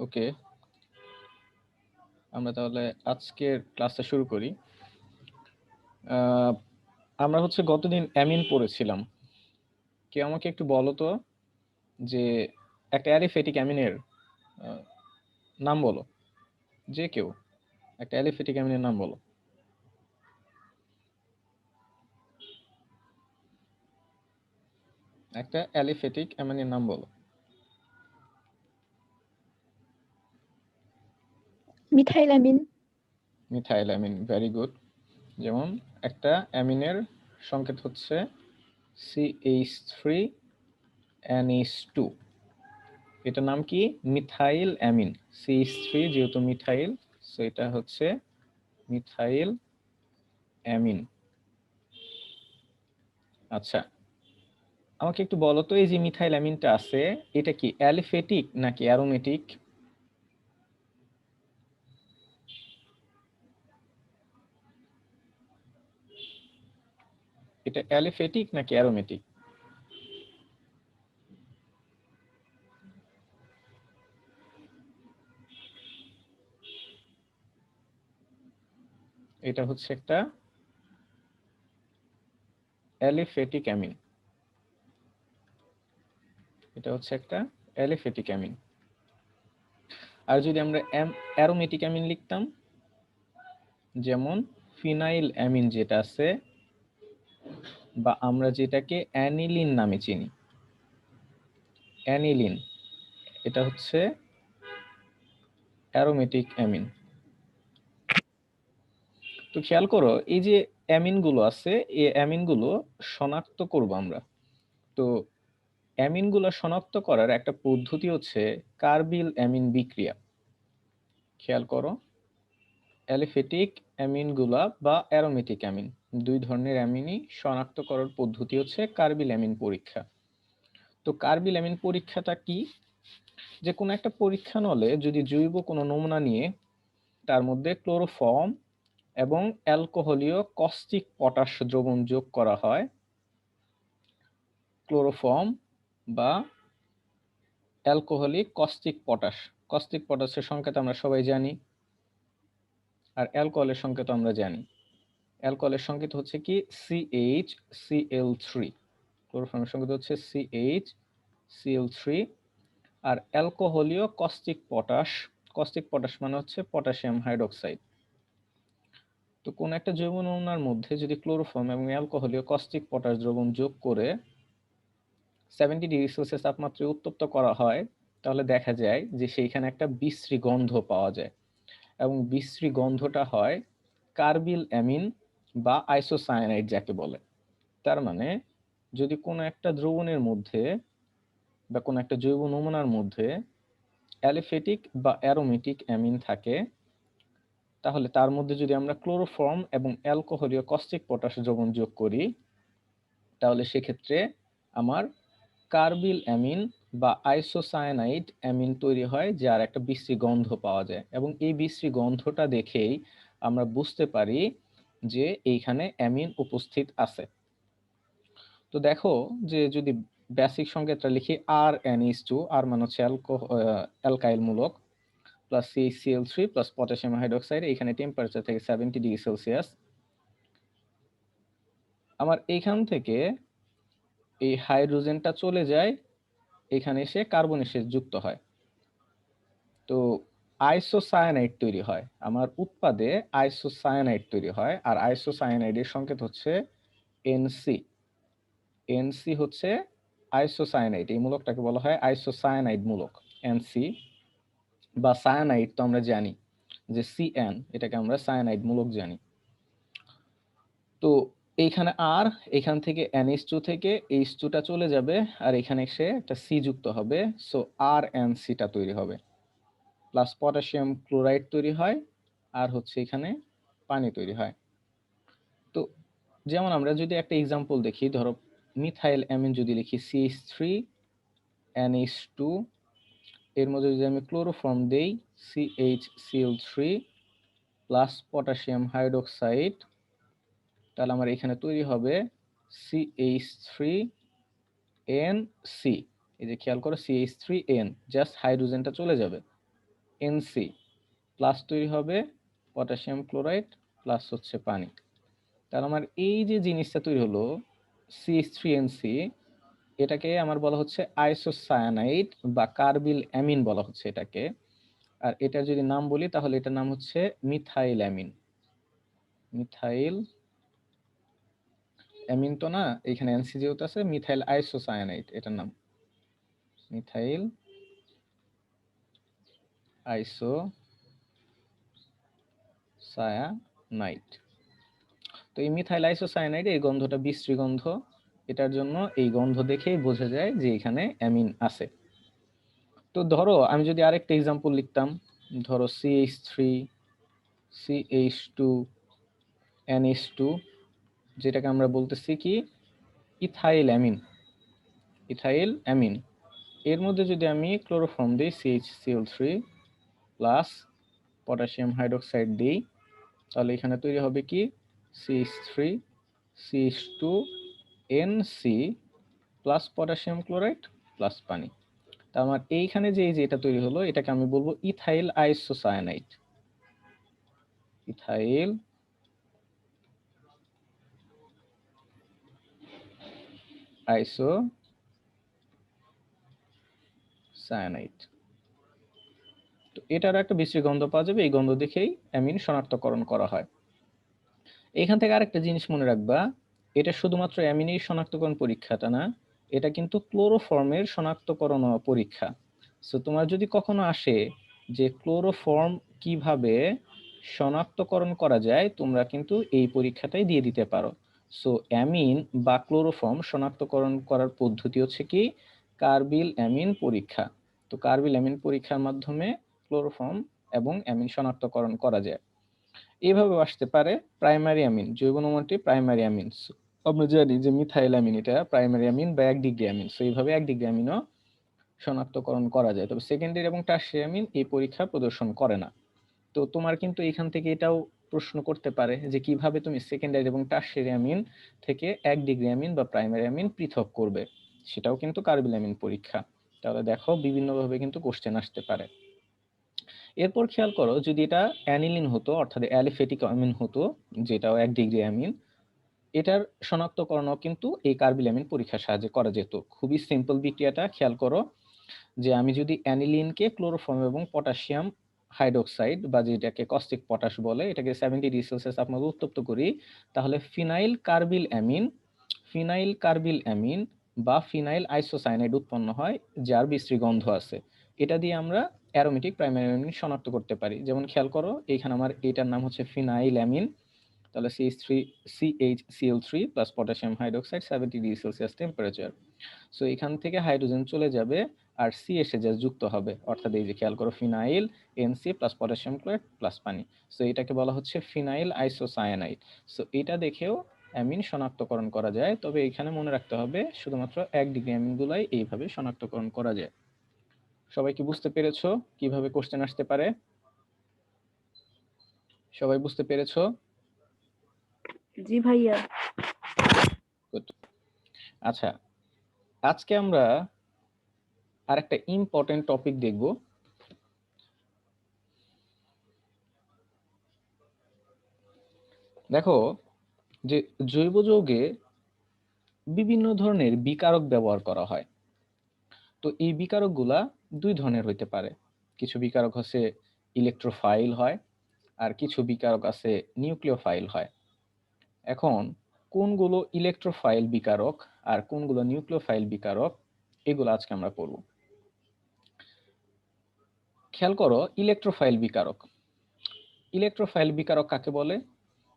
ওকে, আমরা তাহলে আজকের ক্লাসটা শুরু করি। আমরা গতদিন অ্যামিন পড়েছিলাম। কেউ আমাকে একটু বলো তো যে একটা অ্যালিফেটিক অ্যামিনের নাম বলো। যে কেউ একটা অ্যালিফেটিক অ্যামিনের নাম বলো। একটা অ্যালিফেটিক অ্যামিনের নাম বলো। Methyl amine. Methyl amine, very good. যেমন একটা অ্যামিনের সংকেত হচ্ছে CH3NH2, এটার নাম কি? Methyl amine. CH3 যেহেতু মিথাইল, সো এটা হচ্ছে মিথাইল অ্যামিন। আচ্ছা, আমাকে একটু বলো তো, এই যে মিথাইল অ্যামিনটা আছে, এটা কি অ্যালিফেটিক নাকি অ্যারোমেটিক? এটা অ্যালিফেটিক নাকি অ্যারোমেটিক? এটা হচ্ছে একটা অ্যালিফেটিক অ্যামিন। এটা হচ্ছে একটা অ্যালিফেটিক অ্যামিন। আর যদি আমরা অ্যারোমেটিক অ্যামিন লিখতাম, যেমন ফিনাইল অ্যামিন যেটা আছে, বা আমরা যেটাকে অ্যানিলিন নামে চিনি, অ্যানিলিন, এটা হচ্ছে অ্যারোমেটিক অ্যামিন। তো খেয়াল করো, এই যে অ্যামিনগুলো আছে, এই অ্যামিনগুলো শনাক্ত করব আমরা। তো অ্যামিনগুলো শনাক্ত করার একটা পদ্ধতি হচ্ছে কার্বিল অ্যামিন বিক্রিয়া। খেয়াল করো, অ্যালিফেটিক অ্যামিনগুলা বা অ্যারোমেটিক অ্যামিন, দুই ধরনের অ্যামিনই শনাক্ত করার পদ্ধতি হচ্ছে কার্বিল অ্যামিন পরীক্ষা। তো কার্বিল অ্যামিন পরীক্ষাটা কি? যে কোনো একটা পরীক্ষা নলে যদি জৈব কোনো নমুনা নিয়ে তার মধ্যে ক্লোরোফর্ম এবং অ্যালকোহলীয় কস্টিক পটাশ দ্রবণ যোগ করা হয়, ক্লোরোফর্ম বা অ্যালকোহলিক কস্টিক পটাশ। কস্টিক পটাশের সংকেত আমরা সবাই জানি, আর অ্যালকোহলের সংকেত আমরা জানি। অ্যালকোহলের সংকেত হচ্ছে কি CHCl3, ক্লোরোফর্মের সংকেত হচ্ছে CHCl3। আর অ্যালকোহলীয় কস্টিক পটাশ, কস্টিক পটাশ মানে হচ্ছে পটাশিয়াম হাইড্রোক্সাইড। তো কোন একটা জৈব নমুনার মধ্যে যদি ক্লোরোফর্ম এবং অ্যালকোহলীয় কস্টিক পটাশ দ্রবণ যোগ করে 70°C তাপমাত্রায় উত্তপ্ত করা হয়, তাহলে দেখা যায় যে সেইখানে একটা বিশ্রী গন্ধ পাওয়া যায়, এবং বিশ্রী গন্ধটা হয় কার্বিল অ্যামিন বা আইসোসায়ানাইড যাকে বলে। তার মানে যদি কোনো একটা দ্রবণের মধ্যে বা কোনো একটা জৈব নমুনার মধ্যে অ্যালিফেটিক বা অ্যারোমেটিক অ্যামিন থাকে, তাহলে তার মধ্যে যদি আমরা ক্লোরোফর্ম এবং অ্যালকোহলীয় কস্টিক পটাশ দ্রবণ যোগ করি, তাহলে সেক্ষেত্রে আমার কার্বিল অ্যামিন বা আইসোসায়ানাইড অ্যামিন তৈরি হয়, যার একটা বিশ্রী গন্ধ পাওয়া যায়, এবং এই বিশ্রী গন্ধটা দেখেই আমরা বুঝতে পারি যে এইখানে অ্যামিন উপস্থিত আছে। তো দেখো, যে যদি বেসিক সংকেতটা লিখি RnH2, আর মানে হচ্ছে অ্যালকাইল মূলক, plus CHCl3 plus potassium hydroxide, এখানে টেম্পারেচার থেকে 70°C। আমার এইখান থেকে এই হাইড্রোজেনটা চলে যায়, এখানে এসে কার্বন এসে যুক্ত হয়, তো আইসোসায়ানাইড তৈরি হয়। আমার উৎপাদে আইসোসায়ানাইড তৈরি হয়, আর আইসোসায়ানাইডের সংকেত হচ্ছে NC। NC হচ্ছে আইসোসায়ানাইড, এই মূলকটাকে বলা হয় আইসোসায়ানাইড মূলক, NC। বা সায়ানাইড তো আমরা জানি যে CN, এটাকে আমরা সায়ানাইড মূলক জানি। তো এইখানে আর, এখান থেকে NH2 থেকে H2টা চলে যাবে, আর এখানে এসে একটা C যুক্ত হবে, সো RNC টা তৈরি হবে, প্লাস পটাশিয়াম ক্লোরাইড তৈরি হয়, আর হচ্ছে এখানে পানি তৈরি হয়। তো যেমন আমরা যদি একটা এক্সাম্পল দেখি, ধরো মিথাইল অ্যামিন যদি লিখি CH3NH2, এর মধ্যে যদি আমি ক্লোরোফর্ম দেই CHCl3 প্লাস পটাশিয়াম হাইড্রোক্সাইড, তাহলে আমার এখানে তৈরি হবে CH3NC। এই যে খেয়াল করো, CH3N, জাস্ট হাইড্রোজেনটা চলে যাবে, এনসি প্লাস তৈরি হবে পটাশিয়াম ক্লোরাইড প্লাস হচ্ছে পানি। তাহলে আমার এই যে জিনিসটা তৈরি হলো CH3NC, এটাকে আমার বলা হচ্ছে আইসোসায়ানাইড বা কার্বিল অ্যামিন বলা হচ্ছে এটাকে। আর এটার যদি নাম বলি তাহলে এটার নাম হচ্ছে মিথাইল অ্যামিন। মিথাইল অ্যামিন তো না, এখানে এনসি যেহেতু আছে, মিথাইল আইসোসায়ানাইড এটার নাম, মিথাইল আইসোসায়ানাইড। তো এই মিথাইল আইসোসায়ানাইড এই গন্ধটা বিশ্রী গন্ধ, এটার জন্য এই গন্ধ দেখেই বোঝা যায় যে এখানে অ্যামিন আছে। তো ধরো আমি যদি আরেকটা এক্সাম্পল লিখতাম, ধরো CH3 CH2 NH2, যেটাকে আমরা বলতেছি কি ইথাইল অ্যামিন। ইথাইল অ্যামিন এর মধ্যে যদি আমি ক্লোরোফর্ম দিই CHCl3 প্লাস পটাশিয়াম হাইড্রোক্সাইড দিই, তাহলে এখানে তৈরি হবে কি CH3 CH2NC plus potassium chloride plus পানি। তা আমার এইখানে যে এটা তৈরি হলো এটাকে আমি বলবো ইথাইল আইসোসায়ানাইড। Ethyl isocyanide. তো এটার একটা বিশ্রী গন্ধ পাওয়া যাবে, এই গন্ধ দেখেই অ্যামিন শনাক্তকরণ করা হয়। এখান থেকে আরেকটা জিনিস মনে রাখবা, এটা শুধুমাত্র অ্যামিনের শনাক্তকরণ পরীক্ষাটা না, এটা কিন্তু ক্লোরোফর্মের শনাক্তকরণ পরীক্ষা। সো তোমার যদি কখনো আসে যে ক্লোরোফর্ম কিভাবে শনাক্তকরণ করা যায়, তোমরা কিন্তু এই পরীক্ষাটাই দিয়ে দিতে পারো। সো অ্যামিন বা ক্লোরোফর্ম শনাক্তকরণ করার পদ্ধতি হচ্ছে কি কার্বিল অ্যামিন পরীক্ষা। তো কার্বিল অ্যামিন পরীক্ষার মাধ্যমে ক্লোরোফর্ম এবং অ্যামিন শনাক্তকরণ করা যায়। এইভাবে আসতে পারে প্রাইমারি অ্যামিন, জৈব নমুনাটি প্রাইমারি অ্যামিন। আমরা জানি যে মিথাইল অ্যামিন এটা প্রাইমারি অ্যামিন বা এক ডিগ্রি অ্যামিন। সো এইভাবে এক ডিগ্রি অ্যামিনও শনাক্তকরণ করা যায়, তবে সেকেন্ডারি এবং টারশিয়ারি অ্যামিন এই পরীক্ষা প্রদর্শন করে না। তো তোমার কিন্তু এখান থেকে এটাও প্রশ্ন করতে পারে যে কিভাবে তুমি সেকেন্ডারি এবং টারশিয়ারি অ্যামিন থেকে এক ডিগ্রি অ্যামিন বা প্রাইমারি অ্যামিন পৃথক করবে, সেটাও কিন্তু কার্বিল অ্যামিন পরীক্ষা। তাহলে দেখো বিভিন্নভাবে কিন্তু কোশ্চেন আসতে পারে। এরপর খেয়াল করো যদি এটা অ্যানিলিন হতো অর্থাৎ অ্যালিফেটিক অ্যামিন হতো, যেটাও এক ডিগ্রি অ্যামিন, এটার শনাক্তকরণও কিন্তু এই কার্বিল অ্যামিন পরীক্ষার সাহায্যে করা যেত। খুবই সিম্পল বিক্রিয়াটা, খেয়াল করো যে আমি যদি অ্যানিলিনকে ক্লোরোফর্ম এবং পটাশিয়াম হাইড্রোক্সাইড বা যেটাকে কস্টিক পটাশ বলে, এটাকে 70 ডিগ্রি সেলসিয়াস আপনাকে উত্তপ্ত করি, তাহলে ফিনাইল কার্বিল অ্যামিন বা ফিনাইল আইসোসায়ানাইড উৎপন্ন হয়, যার বিশ্রী গন্ধ আছে। এটা দিয়ে আমরা অ্যারোমেটিক প্রাইমারি অ্যামিন শনাক্ত করতে পারি। যেমন খেয়াল করো এখানে আমার এটার নাম হচ্ছে ফিনাইল অ্যামিন, তাহলে CH3 plus potassium hydroxide 70 degree Celsius temperature. So এখান থেকে হাইড্রোজেন চলে যাবে আর সি এসে যা যুক্ত হবে, অর্থাৎ এই যে খেয়াল করো phenyl NC plus potassium chloride plus পানি। সো এটাকে বলা হচ্ছে ফিনাইল আইসোসায়ানাইড। সো এটা দেখেও অ্যামিন শনাক্তকরণ করা যায়, তবে এখানে মনে রাখতে হবে শুধুমাত্র এক ডিগ্রি অ্যামিনগুলাই এইভাবে শনাক্তকরণ করা যায়। সবাই কি বুঝতে পেরেছো কিভাবে কোশ্চেন আসতে পারে? সবাই বুঝতে পেরেছো? জি ভাইয়া। Good. আচ্ছা, আজকে আমরা আরেকটা ইম্পর্টেন্ট টপিক দেখব। দেখো যে জৈব যৌগে বিভিন্ন ধরনের বিকারক ব্যবহার করা হয়। তো এই বিকারকগুলা দুই ধরনের হইতে পারে। কিছু বিকারক হচ্ছে ইলেকট্রোফাইল হয়, আর কিছু বিকারক আছে নিউক্লিওফাইল হয়। এখন কোনগুলো ইলেকট্রোফাইল বিকারক আর কোনগুলো নিউক্লিওফাইল বিকারক, এগুলো আজকে আমরা পড়ব। খেয়াল করো ইলেকট্রোফাইল বিকারক। ইলেকট্রোফাইল বিকারক কাকে বলে?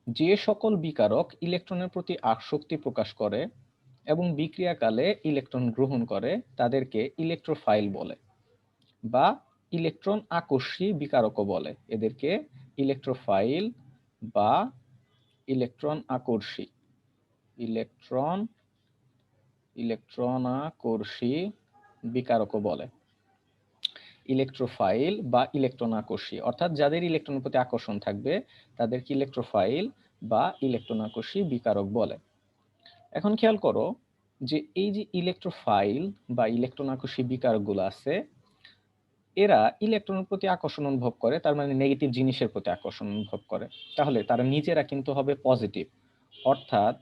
যে সকল বিকারক ইলেকট্রনের প্রতি আসক্তি প্রকাশ করে এবং বিক্রিয়াকালে ইলেকট্রন গ্রহণ করে তাদেরকে ইলেকট্রোফাইল বলে, বা ইলেকট্রন আকর্ষী বিকারকও বলে। এদেরকে ইলেকট্রোফাইল বা ইলেকট্রন আকর্ষী ইলেকট্রনাকর্ষী বিকারকও বলে। ইলেকট্রোফাইল বা ইলেকট্রন আকর্ষী অর্থাৎ যাদের ইলেকট্রনের প্রতি আকর্ষণ থাকবে তাদেরকে ইলেকট্রোফাইল বা ইলেকট্রন আকর্ষী বিকারক বলে। এখন খেয়াল করো যে এই যে ইলেকট্রোফাইল বা ইলেকট্রন আকর্ষী বিকারকগুলো আছে, এরা ইলেকট্রনের প্রতি আকর্ষণ অনুভব করে, তার মানে নেগেটিভ জিনিসের প্রতি আকর্ষণ অনুভব করে। তাহলে তারা নিজেরা কিন্তু হবে পজিটিভ, অর্থাৎ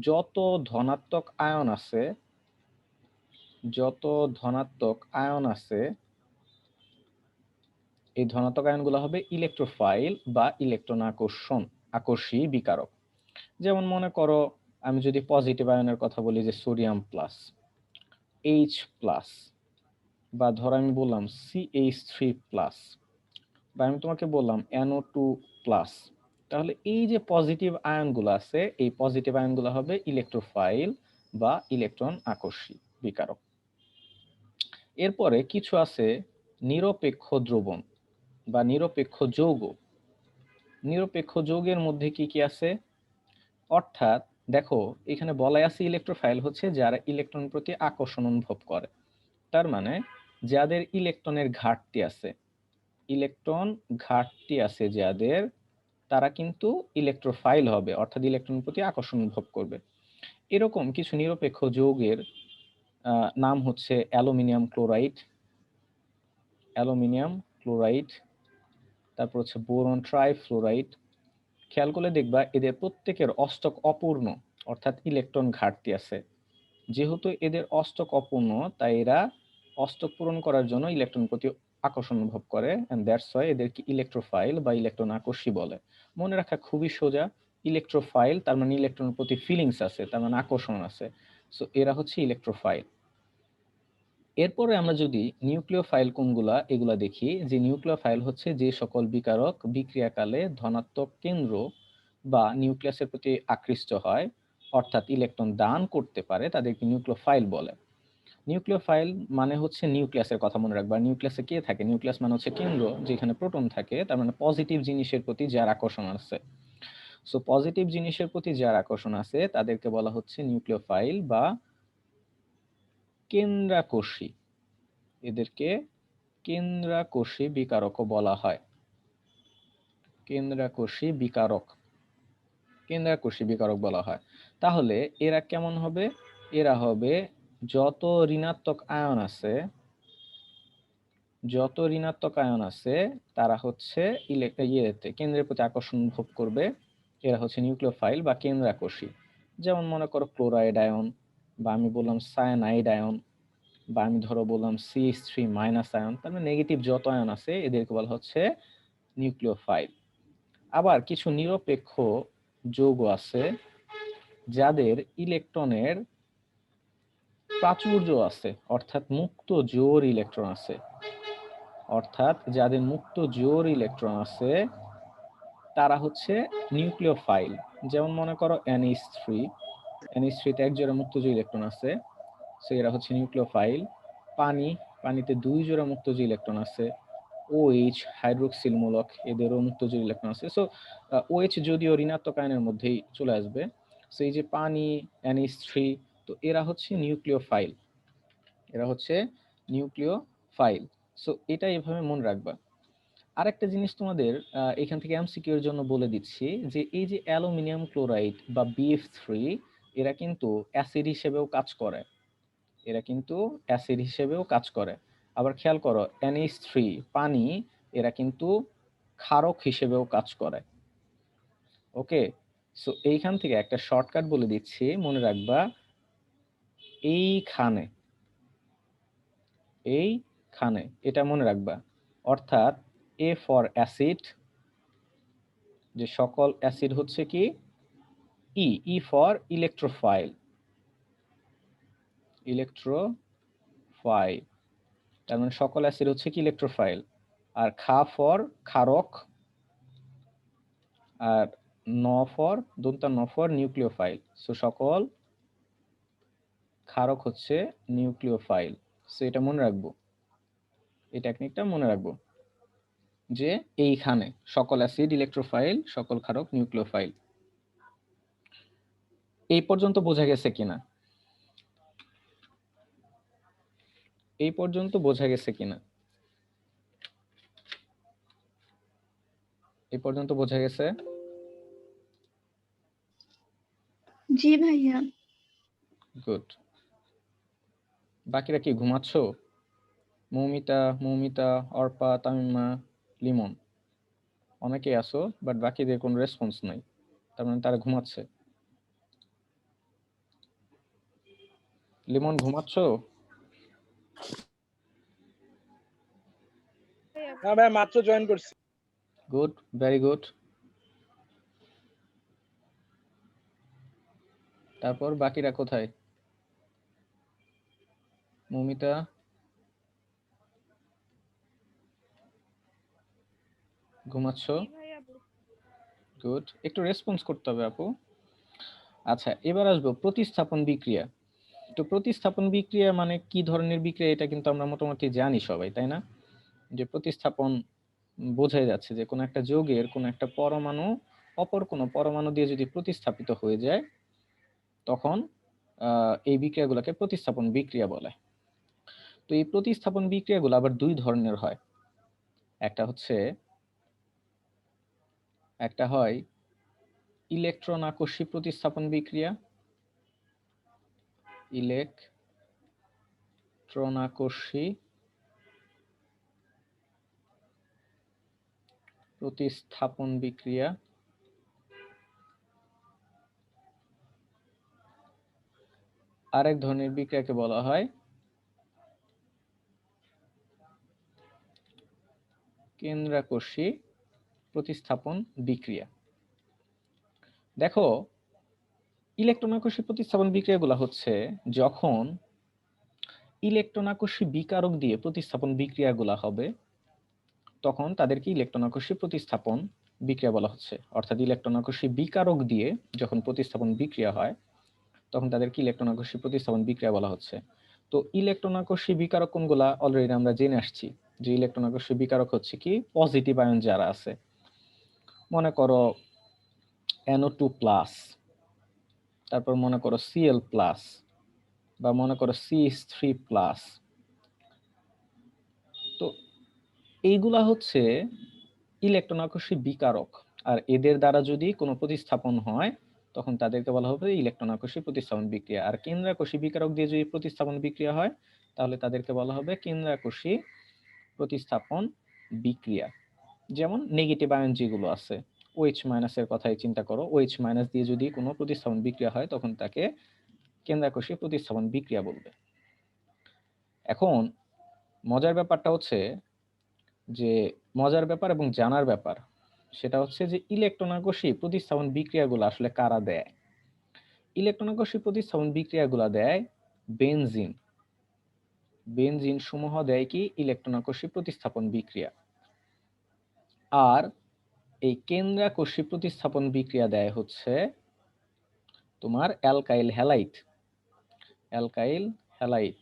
যত ধনাত্মক আয়ন আছে, যত ধনাত্মক আয়ন আছে, এই ধনাত্মক আয়নগুলো হবে ইলেকট্রোফাইল বা ইলেকট্রন আকর্ষী বিকারক। যেমন মনে করো আমি যদি পজিটিভ আয়নের কথা বলি, যে সোডিয়াম প্লাস, এইচ প্লাস, বা ধরো আমি বললাম CH3+, বা আমি তোমাকে বললাম NO2+, তাহলে এই যে পজিটিভ আয়নগুলো আছে, এই পজিটিভ আয়নগুলো হবে ইলেকট্রোফাইল বা ইলেকট্রন আকর্ষী বিকারক। এরপরে কিছু আছে নিরপেক্ষ দ্রবণ বা নিরপেক্ষ যৌগ। নিরপেক্ষ যৌগের মধ্যে কি কি আছে? অর্থাৎ দেখো এখানে বলাই আছে ইলেকট্রোফাইল হচ্ছে যারা ইলেকট্রনের প্রতি আকর্ষণ অনুভব করে, তার মানে যাদের ইলেকট্রনের ঘাটতি আছে, ইলেকট্রন ঘাটতি আছে যাদের, তারা কিন্তু ইলেকট্রোফাইল হবে, অর্থাৎ ইলেকট্রনের প্রতি আকর্ষণ অনুভব করবে। এরকম কিছু নিরপেক্ষ যৌগের নাম হচ্ছে অ্যালুমিনিয়াম ক্লোরাইড, অ্যালুমিনিয়াম ক্লোরাইড, তারপর হচ্ছে বোরন ট্রাইফ্লোরাইড। খেয়াল করলে দেখবা এদের প্রত্যেকের অষ্টক অপূর্ণ, অর্থাৎ ইলেকট্রন ঘাটতি আছে। যেহেতু এদের অষ্টক অপূর্ণ, তাই এরা অষ্টক পূরণ করার জন্য ইলেকট্রনের প্রতি আকর্ষণ অনুভব করে, এন্ড দ্যাটস ওয়াই এদেরকে ইলেকট্রোফাইল বা ইলেকট্রন আকর্ষী বলে। মনে রাখা খুবই সোজা, ইলেকট্রোফাইল তার মানে ইলেকট্রনের প্রতি ফিলিংস আছে, তার মানে আকর্ষণ আছে, সো এরা হচ্ছে ইলেকট্রোফাইল। এরপরে আমরা যদি নিউক্লিওফাইল কোনগুলা এগুলা দেখি, যে নিউক্লিওফাইল হচ্ছে যে সকল বিকারক বিক্রিয়াকালে ধনাত্মক কেন্দ্র বা নিউক্লিয়াসের প্রতি আকৃষ্ট হয়, অর্থাৎ ইলেকট্রন দান করতে পারে, তাদেরকে নিউক্লিওফাইল বলে। নিউক্লিওফাইল মানে হচ্ছে নিউক্লিয়াসের কথা মনে রাখবা। নিউক্লিয়াসে কে থাকে? নিউক্লিয়াস মানে হচ্ছে কেন্দ্র, যেখানে প্রোটন থাকে, তার মানে পজিটিভ জিনিসের প্রতি যার আকর্ষণ আছে। সো পজিটিভ জিনিসের প্রতি যার আকর্ষণ আছে তাদেরকে বলা হচ্ছে নিউক্লিওফাইল বা কেন্দ্রাকর্ষী। এদেরকে কেন্দ্রাকর্ষী বিকারকও বলা হয়। কেন্দ্রাকর্ষী বিকারক, কেন্দ্রাকর্ষী বিকারক বলা হয়। তাহলে এরা কেমন হবে? এরা হবে যত ঋণাত্মক আয়ন আছে, যত ঋণাত্মক আয়ন আছে তারা হচ্ছে কেন্দ্রের প্রতি আকর্ষণ অনুভব করবে। এরা হচ্ছে নিউক্লিওফাইল বা কেন্দ্রাকর্ষী। যেমন মনে করো ক্লোরাইড আয়ন, বা আমি বললাম সায়ানাইড আয়ন, বা আমি ধরো বললাম CH3- আয়ন, তার মানে নেগেটিভ যত আয়ন আছে এদেরকে বলা হচ্ছে নিউক্লিওফাইল। আবার কিছু নিরপেক্ষ যৌগ আছে যাদের ইলেকট্রনের প্রাচুর্য আছে, অর্থাৎ মুক্ত জোড় ইলেকট্রন আছে, অর্থাৎ যাদের মুক্ত জোড় ইলেকট্রন আছে তারা হচ্ছে নিউক্লিওফাইল। যেমন মনে করো NH3, NH3 তে এক জোড়া মুক্ত জোড় ইলেকট্রন আছে, সো এরা হচ্ছে নিউক্লিওফাইল। পানিতে দুই জোড়া মুক্ত জোড় ইলেকট্রন আছে। OH হাইড্রোক্সিল মূলক, এদেরও মুক্ত জোড় ইলেকট্রন আছে। সো OH যদিও ঋণাত্মক আয়নের মধ্যেই চলে আসবে। সো এই যে পানি, NH3, তো এরা হচ্ছে নিউক্লিওফাইল, এরা হচ্ছে নিউক্লিওফাইল। সো এটা এভাবে মনে রাখবা। আরেকটা জিনিস তোমাদের এখান থেকে এমসিকিউ এর জন্য বলে দিচ্ছি, যে এই যে অ্যালুমিনিয়াম ক্লোরাইড বা BF3, এরা কিন্তু অ্যাসিড হিসেবেও কাজ করে, এরা কিন্তু অ্যাসিড হিসেবেও কাজ করে। আবার খেয়াল করো NH3 পানি, এরা কিন্তু ক্ষারক হিসেবেও কাজ করে। ওকে, সো এইখান থেকে একটা শর্টকাট বলে দিচ্ছি, মনে রাখবা এইখানে, এইখানে এটা মনে রাখবা। অর্থাৎ A ফর অ্যাসিড, যে সকল অ্যাসিড হচ্ছে কি ই ফর ইলেকট্রোফাইল, ইলেকট্রোফাইল, তার মানে সকল অ্যাসিড হচ্ছে কি ইলেকট্রোফাইল। আর ফর ক্ষারক, আর ন ফর নিউক্লিওফাইল। সো সকল ক্ষারক হচ্ছে নিউক্লিওফাইল। সো এটা মনে রাখবো, এই টেকনিকটা মনে রাখবো, যে এইখানে সকল অ্যাসিড ইলেকট্রোফাইল, সকল ক্ষারক নিউক্লিওফাইল। এই পর্যন্ত বোঝা গেছে কিনা? এই পর্যন্ত বোঝা গেছে কিনা? এই পর্যন্ত বোঝা গেছে? জি ভাইয়া। গুড। বাকিরা কি ঘুমাচ্ছো? মৌমিতা, অর্পা, তামিমা, লিমন অনেকেই আছো, বাট বাকিদের কোনো রেসপন্স নাই, তার মানে তারা ঘুমাচ্ছে। লিমন ঘুমাচ্ছ? না ভাই, মাত্র জয়েন করছি। Good, very good. তারপর বাকিরা কোথায়? মৌমিতা, ঘুমাচ্ছ? গুড, একটু রেসপন্স করতে হবে আপু। আচ্ছা, এবার আসবো প্রতিস্থাপন বিক্রিয়া। তো প্রতিস্থাপন বিক্রিয়া মানে কি ধরনের বিক্রিয়া, এটা কিন্তু আমরা মোটামুটি জানি সবাই, তাই না? যে প্রতিস্থাপন বোঝাই যাচ্ছে যে কোনো একটা যৌগের কোনো একটা পরমাণু অপর কোনো পরমাণু দিয়ে যদি প্রতিস্থাপিত হয়ে যায়, তখন এই বিক্রিয়াগুলোকে প্রতিস্থাপন বিক্রিয়া বলে। তো এই প্রতিস্থাপন বিক্রিয়াগুলো আবার দুই ধরনের হয়। একটা হয় ইলেকট্রন আকর্ষী প্রতিস্থাপন বিক্রিয়া, ইলেকট্রন আকর্ষী প্রতিস্থাপন বিক্রিয়া। আরেক ধরনের বিক্রিয়াকে বলা হয় কেন্দ্রাকর্ষী প্রতিস্থাপন বিক্রিয়া। দেখো, ইলেকট্রন আকর্ষী প্রতিস্থাপন বিক্রিয়াগুলো হচ্ছে যখন ইলেকট্রন আকর্ষী বিকারক দিয়ে প্রতিস্থাপন বিক্রিয়াগুলো হবে, তখন তাদেরকে ইলেকট্রন আকর্ষী প্রতিস্থাপন বিক্রিয়া বলা হচ্ছে। অর্থাৎ ইলেকট্রন আকর্ষী বিকারক দিয়ে যখন প্রতিস্থাপন বিক্রিয়া হয়, তখন তাদেরকে ইলেকট্রন আকর্ষী প্রতিস্থাপন বিক্রিয়া বলা হচ্ছে। তো ইলেকট্রন আকর্ষী বিকারক কোনগুলা অলরেডি আমরা জেনে আসছি, যে ইলেকট্রন আকর্ষী বিকারক হচ্ছে কি পজিটিভ আয়ন যারা আছে, মনে করো NO2+, তারপর মনে করো Cl+, বা মনে করো CH3+। তো এইগুলা হচ্ছে ইলেকট্রন আকর্ষী বিকারক, আর এদের দ্বারা যদি কোনো প্রতিস্থাপন হয়, তখন তাদেরকে বলা হবে ইলেকট্রন আকর্ষী প্রতিস্থাপন বিক্রিয়া। আর কেন্দ্রাকর্ষী বিকারক দিয়ে যদি প্রতিস্থাপন বিক্রিয়া হয়, তাহলে তাদেরকে বলা হবে কেন্দ্রাকর্ষী প্রতিস্থাপন বিক্রিয়া। যেমন নেগেটিভ আয়ন যেগুলো আছে, OH- এর কথাই চিন্তা করো, OH- দিয়ে যদি কোনো প্রতিস্থাপন বিক্রিয়া হয়, তখন তাকে কেন্দ্রাকর্ষী প্রতিস্থাপন বিক্রিয়া বলবে। এখন মজার ব্যাপারটা হচ্ছে যে মজার ব্যাপার এবং জানার ব্যাপার, সেটা হচ্ছে যে ইলেকট্রন আকর্ষী প্রতিস্থাপন বিক্রিয়াগুলো আসলে কারা দেয়। ইলেকট্রন আকর্ষী প্রতিস্থাপন বিক্রিয়াগুলো দেয় বেনজিন। বেনজিন সমূহ দেয় কি ইলেকট্রন আকর্ষী প্রতিস্থাপন বিক্রিয়া। আর এই কেন্দ্রাকর্ষী প্রতিস্থাপন বিক্রিয়া দেয় হচ্ছে তোমার alkyl halide. Alkyl halide,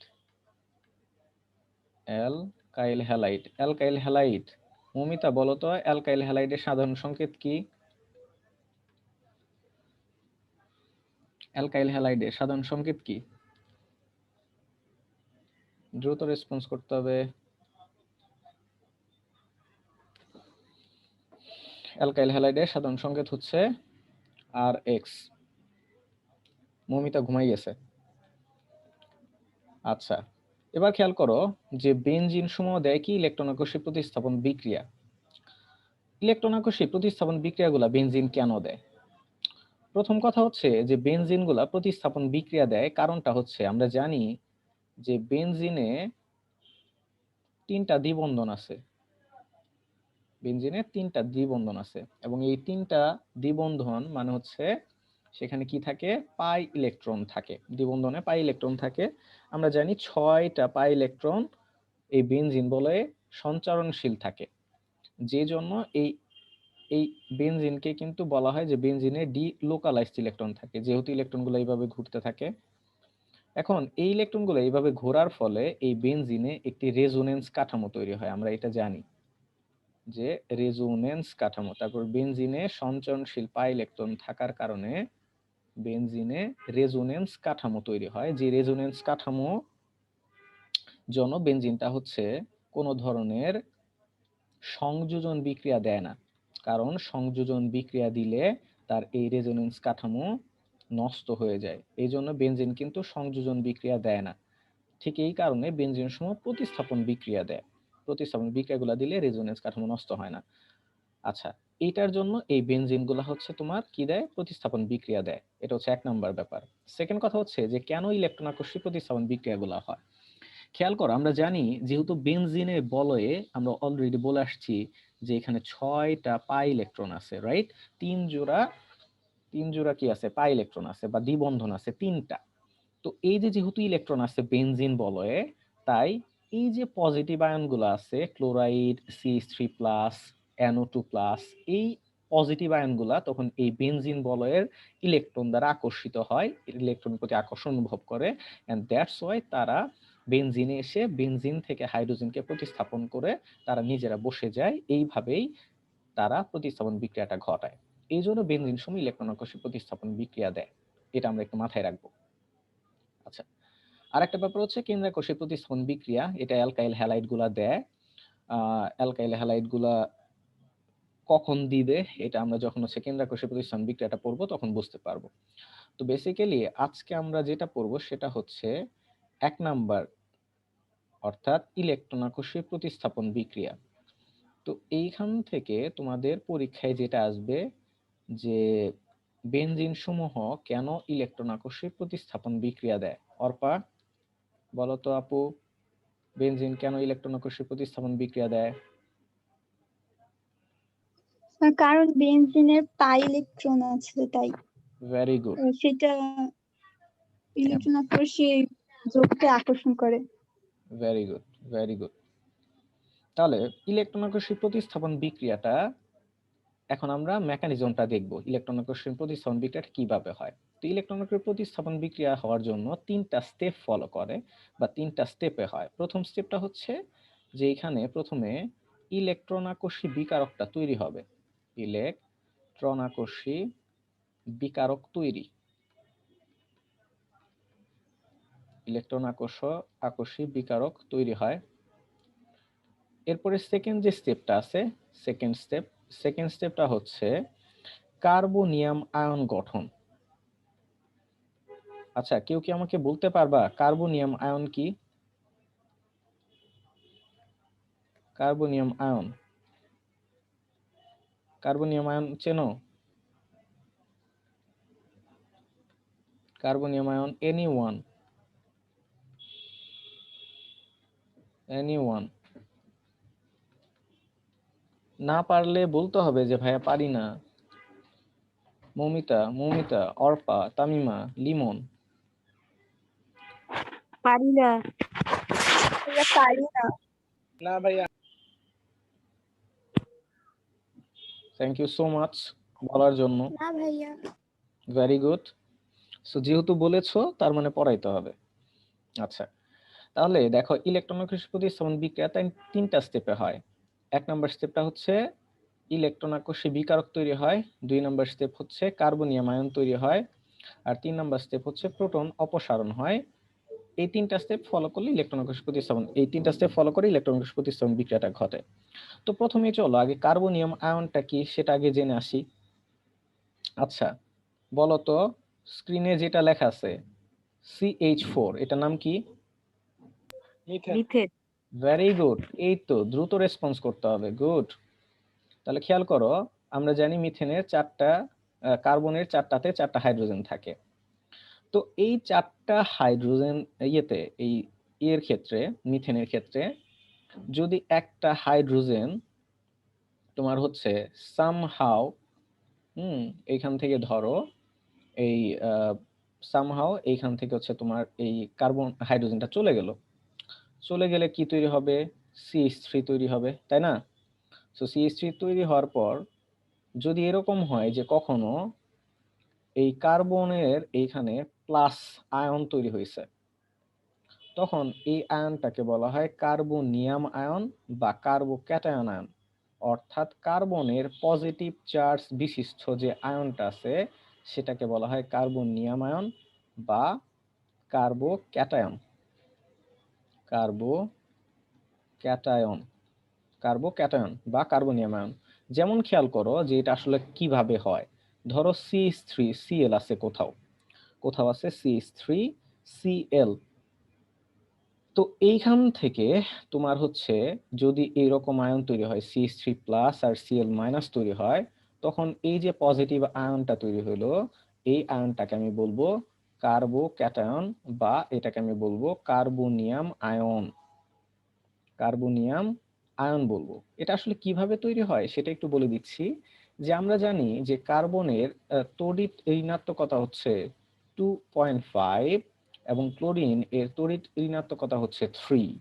alkyl halide, alkyl halide. Mamita বলো তো, অ্যালকাইল হ্যালাইডের সাধারণ সংকেত কি? অ্যালকাইল হ্যালাইডের সাধারণ সংকেত কি? দ্রুত রেসপন্স করতে হবে। অ্যালকাইল হ্যালাইডের সাধারণ সংকেত হচ্ছে Rx। মমিতা ঘুমাই গেছে। আচ্ছা, এবার খেয়াল করো যে বেনজিন সমূহ দেয় কি ইলেকট্রন আকর্ষী প্রতিস্থাপন বিক্রিয়া। ইলেকট্রন আকর্ষী প্রতিস্থাপন বিক্রিয়াগুলা বেনজিন কেন দেয়? প্রথম কথা হচ্ছে যে বেনজিনগুলা প্রতিস্থাপন বিক্রিয়া দেয় কারণটা হচ্ছে আমরা জানি যে বেনজিনে 3টা দ্বিবন্ধন আছে। বেনজিনে 3টা দ্বিবন্ধন আছে, এবং এই 3টা দ্বিবন্ধন মানে হচ্ছে সেখানে কি থাকে, পাই ইলেকট্রন থাকে, দ্বিবন্ধনে পাই ইলেকট্রন থাকে। আমরা জানি 6টা পাই ইলেকট্রন এই বেনজিন বলে সঞ্চারণশীল থাকে, যে জন্য এই এই বেনজিনকে কিন্তু বলা হয় যে বেনজিনে ডি লোকালাইজড ইলেকট্রন থাকে, যেহেতু ইলেকট্রনগুলো এইভাবে ঘুরতে থাকে। এখন এই ইলেকট্রনগুলো এইভাবে ঘোরার ফলে এই বেনজিনে একটি রেজোনেন্স কাঠামো তৈরি হয়, আমরা এটা জানি যে রেজোনেন্স কাঠামো। তারপর বেনজিনে সঞ্চরণশীল পাই ইলেকট্রন থাকার কারণে বেনজিনে রেজোনেন্স কাঠামো তৈরি হয়, যে রেজোনেন্স কাঠামো জন্য বেনজিনটা হচ্ছে কোনো ধরনের সংযোজন বিক্রিয়া দেয় না, কারণ সংযোজন বিক্রিয়া দিলে তার এই রেজোনেন্স কাঠামো নষ্ট হয়ে যায়। এই জন্য বেনজিন কিন্তু সংযোজন বিক্রিয়া দেয় না। ঠিক এই কারণে বেনজিন সমূহ প্রতিস্থাপন বিক্রিয়া দেয়। প্রতিস্থাপন বিক্রিয়াগুলো দিলে রেজোনেন্স কাঠামো নষ্ট হয় না। আচ্ছা, এইটার জন্য এই বেনজিনগুলো হচ্ছে তোমার কি দেয়, প্রতিস্থাপন বিক্রিয়া দেয়। এটা হচ্ছে 1 নাম্বার ব্যাপার। সেকেন্ড কথা হচ্ছে যে কেন ইলেকট্রন আকর্ষী প্রতিস্থাপন বিক্রিয়াগুলো হয়। খেয়াল করো, আমরা জানি যেহেতু বেনজিনের বলয়ে আমরা অলরেডি বলে আসছি যে এখানে 6টা পাই ইলেকট্রন আছে, রাইট? 3 জোড়া কি আছে, পাই ইলেকট্রন আছে বা দ্বিবন্ধন আছে 3টা। তো এই যে যেহেতু ইলেকট্রন আছে বেনজিন বলয়ে, তাই এই যে পজিটিভ আয়নগুলো আছে ক্লোরাইড, CH3+, NO2+, এই পজিটিভ আয়নগুলা তখন এই বেনজিন বলয়ের ইলেকট্রন দ্বারা আকর্ষিত হয়, ইলেকট্রনের প্রতি আকর্ষণ অনুভব করে, এন্ড দ্যাটস ওয়াই তারা বেনজিনে এসে বেনজিন থেকে হাইড্রোজেনকে প্রতিস্থাপন করে তারা নিজেরা বসে যায়। এইভাবেই তারা প্রতিস্থাপন বিক্রিয়াটা ঘটায়। এই জন্য বেনজিন সমূহ ইলেকট্রন আকর্ষী প্রতিস্থাপন বিক্রিয়া দেয়। এটা আমরা একটু মাথায় রাখবো। আচ্ছা, আরেকটা ব্যাপার হচ্ছে কেন্দ্রাকর্ষী প্রতিস্থাপন বিক্রিয়া। এটা অ্যালকাইল হ্যালাইড গুলা দেয়। অ্যালকাইল হ্যালাইড গুলা কখন দিবে এটা আমরা যখন হচ্ছে কেন্দ্রাকর্ষী প্রতিস্থাপন বিক্রিয়াটা পড়বো তখন বুঝতে পারবো। তো বেসিক্যালি আজকে আমরা যেটা পড়বো সেটা হচ্ছে 1 নাম্বার, অর্থাৎ ইলেকট্রন আকর্ষী প্রতিস্থাপন বিক্রিয়া। তো এইখান থেকে তোমাদের পরীক্ষায় যেটা আসবে যে বেনজিন সমূহ কেন ইলেকট্রন আকর্ষী প্রতিস্থাপন বিক্রিয়া দেয়। অর্পা, বলো তো আপু, বেনজিন কেন ইলেকট্রন আকর্ষী প্রতিস্থাপন বিক্রিয়া দেয়? কারণ বেনজিনের পাই ইলেকট্রন আছে তাই। Very good. সেটা ইলেকট্রন আকর্ষী যৌগকে আকর্ষণ করে। Very good, very good. তাহলে ইলেকট্রন আকর্ষী প্রতিস্থাপন বিক্রিয়াটা এখন আমরা মেকানিজমটা দেখব, ইলেকট্রন আকর্ষণ প্রতিস্থাপন বিক্রিয়াটা কিভাবে হয়। তো ইলেকট্রন আকর্ষণ প্রতিস্থাপন বিক্রিয়া হওয়ার জন্য 3টা স্টেপ ফলো করে বা 3টা স্টেপে হয়। প্রথম স্টেপটা হচ্ছে যে এখানে প্রথমে ইলেকট্রন আকর্ষী বিকারকটা তৈরি হবে। ইলেকট্রন আকর্ষী বিকারক তৈরি, ইলেকট্রন আকর্ষী বিকারক তৈরি হয়। এরপরে সেকেন্ড যে স্টেপটা আছে, সেকেন্ড স্টেপটা হচ্ছে কার্বনিয়াম আয়ন গঠন। আচ্ছা, কেউ কি আমাকে বলতে পারবা কার্বনিয়াম আয়ন কি? কার্বনিয়াম আয়ন, কার্বনিয়াম আয়ন চেনো? Carbonium ion anyone? না পারলে বলতে হবে যে ভাইয়া পারি না। মৌমিতা, অর্পা, তামিমা, লিমন। পারি না। পারি না। না ভাইয়া। থ্যাংক ইউ সো মাচ বলার জন্য। না ভাইয়া। Very good. সো যেহেতু বলেছো তার মানে পড়াইতে হবে। আচ্ছা, তাহলে দেখো ইলেকট্রন আকর্ষী প্রতিস্থাপন বিক্রিয়া 3টা স্টেপে হয়। 1 নাম্বার স্টেপটা হচ্ছে ইলেকট্রন আকর্ষী বিকারক তৈরি হয়, 2 নাম্বার স্টেপ হচ্ছে কার্বনিয়াম আয়ন তৈরি হয়, আর 3 নাম্বার স্টেপ হচ্ছে প্রোটন অপসারণ হয়। এই 3টা স্টেপ ফলো করলে ইলেকট্রন আকর্ষী প্রতিস্থাপন, এই 3টা স্টেপ ফলো করে ইলেকট্রন আকর্ষী প্রতিস্থাপন বিক্রিয়াটা ঘটে। তো প্রথমেই চলো আগে কার্বনিয়াম আয়নটা কি সেটা আগে জেনে আসি। আচ্ছা, বলো তো স্ক্রিনে যেটা লেখা আছে CH4, এটার নাম কি? মিথেন। Very good. এই তো, দ্রুত রেসপন্স করতে হবে, গুড। তাহলে খেয়াল করো, আমরা জানি মিথেনের 4টা কার্বনের 4টাতে 4টা হাইড্রোজেন থাকে। তো এই 4টা হাইড্রোজেন এই এর ক্ষেত্রে, মিথেনের ক্ষেত্রে যদি একটা হাইড্রোজেন তোমার হচ্ছে সামহাও এইখান থেকে ধরো এই সামহাও এইখান থেকে হচ্ছে তোমার এই কার্বন হাইড্রোজেনটা চলে গেলে কি তৈরি হবে? CH3 তৈরি হবে, তাই না? সো CH3 তৈরি হওয়ার পর যদি এরকম হয় যে কখনো এই কার্বনের এইখানে প্লাস আয়ন তৈরি হয়েছে, তখন এই আয়নটাকে বলা হয় কার্বনিয়াম আয়ন বা কার্বোক্যাটায়ন আয়ন। অর্থাৎ কার্বনের পজিটিভ চার্জ বিশিষ্ট যে আয়নটা আছে সেটাকে বলা হয় কার্বনিয়াম আয়ন বা কার্বোক্যাটায়ন। কার্বোক্যাটায়ন কার্বোক্যাটায়ন বা কার্বনিয়াম আয়ন। যেমন খেয়াল করো যে এটা আসলে কিভাবে হয়। ধরো CH3Cl আছে, কোথাও আছে CH3Cl, তো এইখান থেকে তোমার হচ্ছে যদি এইরকম আয়ন তৈরি হয় CH3+ আর Cl- তৈরি হয়, তখন এই যে পজিটিভ আয়নটা তৈরি হলো, এই আয়নটাকে আমি বলবো কার্বোক্যাটায়ন, বা এটাকে আমি বলবো কার্বনিয়াম আয়ন। কার্বনিয়াম আয়ন বলবো। এটা আসলে কিভাবে তৈরি হয় সেটা একটু বলে দিচ্ছি। যে আমরা জানি যে কার্বনের তড়িৎ ঋণাত্মকতা হচ্ছে 2.5 এবং ক্লোরিন এর তড়িৎ ঋণাত্মকতা হচ্ছে 3।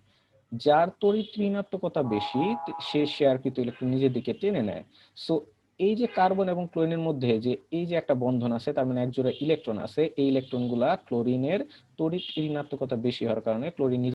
যার তড়িৎ ঋণাত্মকতা বেশি সে শেয়ারকৃত ইলেকট্রন নিজের দিকে টেনে নেয়। সো এই যে কার্বন এবং ক্লোরিনের মধ্যে যে এই যে একটা বন্ধন আছে, তার মানে একজোড়া ইলেকট্রন আছে, এই ইলেকট্রনগুলা ক্লোরিনের তড়িৎ ঋণাত্মকতা বেশি হওয়ার কারণে ক্লোরিন